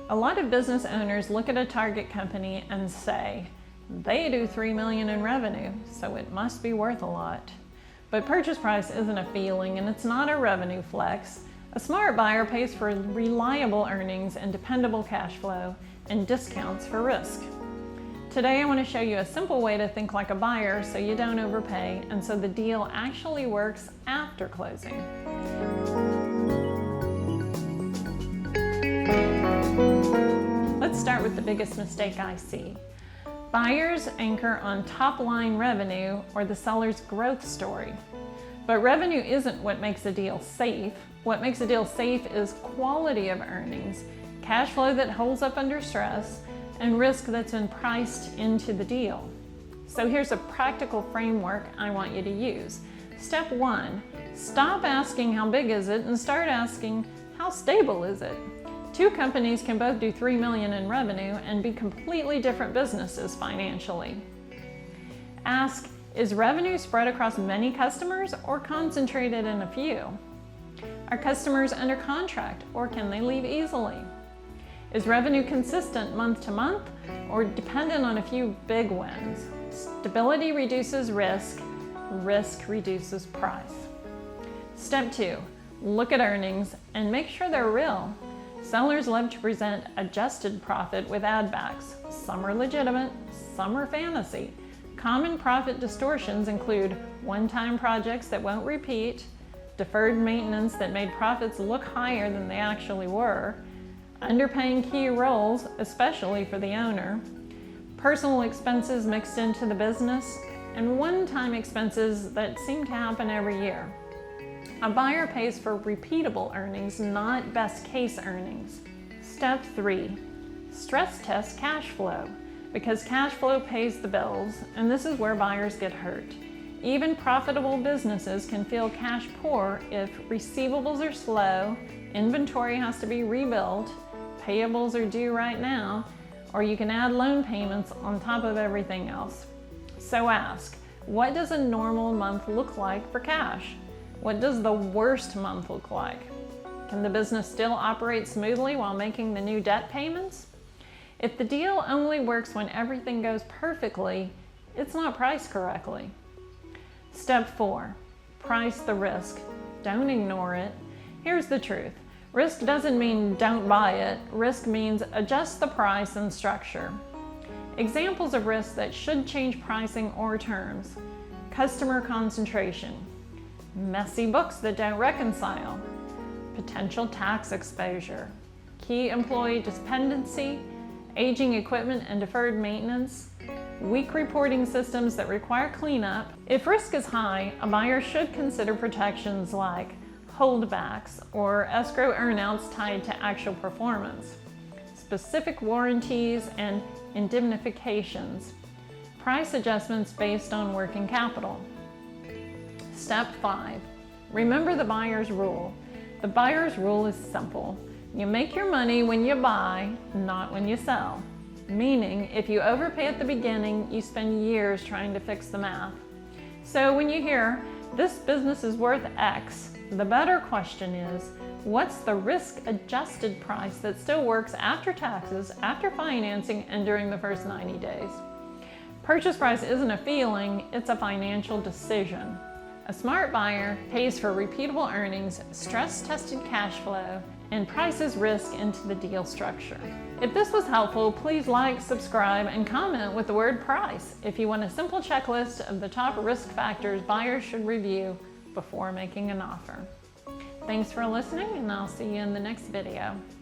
A lot of business owners look at a target company and say, they do $3 million in revenue, so it must be worth a lot. But purchase price isn't a feeling, and it's not a revenue flex. A smart buyer pays for reliable earnings and dependable cash flow and discounts for risk. Today I want to show you a simple way to think like a buyer so you don't overpay and so the deal actually works after closing. Let's start with the biggest mistake I see. Buyers anchor on top-line revenue or the seller's growth story. But revenue isn't what makes a deal safe. What makes a deal safe is quality of earnings, cash flow that holds up under stress, and risk that's been priced into the deal. So here's a practical framework I want you to use. Step 1, stop asking how big is it and start asking how stable is it? Two companies can both do $3 million in revenue and be completely different businesses financially. Ask, is revenue spread across many customers or concentrated in a few? Are customers under contract or can they leave easily? Is revenue consistent month to month or dependent on a few big wins? Stability reduces risk, risk reduces price. Step 2, look at earnings and make sure they're real. Sellers love to present adjusted profit with add backs. Some are legitimate, some are fantasy. Common profit distortions include one-time projects that won't repeat, deferred maintenance that made profits look higher than they actually were, underpaying key roles, especially for the owner, personal expenses mixed into the business, and one-time expenses that seem to happen every year. A buyer pays for repeatable earnings, not best case earnings. Step 3, stress test cash flow, because cash flow pays the bills, and this is where buyers get hurt. Even profitable businesses can feel cash poor if receivables are slow, inventory has to be rebuilt, payables are due right now, or you can add loan payments on top of everything else. So ask, what does a normal month look like for cash? What does the worst month look like? Can the business still operate smoothly while making the new debt payments? If the deal only works when everything goes perfectly, it's not priced correctly. Step 4, price the risk. Don't ignore it. Here's the truth. Risk doesn't mean don't buy it. Risk means adjust the price and structure. Examples of risks that should change pricing or terms. Customer concentration. Messy books that don't reconcile, potential tax exposure, key employee dependency, aging equipment and deferred maintenance, weak reporting systems that require cleanup. If risk is high, a buyer should consider protections like holdbacks or escrow earnouts tied to actual performance, specific warranties and indemnifications, price adjustments based on working capital. Step 5, remember the buyer's rule. The buyer's rule is simple. You make your money when you buy, not when you sell. Meaning, if you overpay at the beginning, you spend years trying to fix the math. So when you hear, this business is worth X, the better question is, what's the risk-adjusted price that still works after taxes, after financing, and during the first 90 days? Purchase price isn't a feeling, it's a financial decision. A smart buyer pays for repeatable earnings, stress-tested cash flow, and prices risk into the deal structure. If this was helpful, please like, subscribe, and comment with the word price if you want a simple checklist of the top risk factors buyers should review before making an offer. Thanks for listening, and I'll see you in the next video.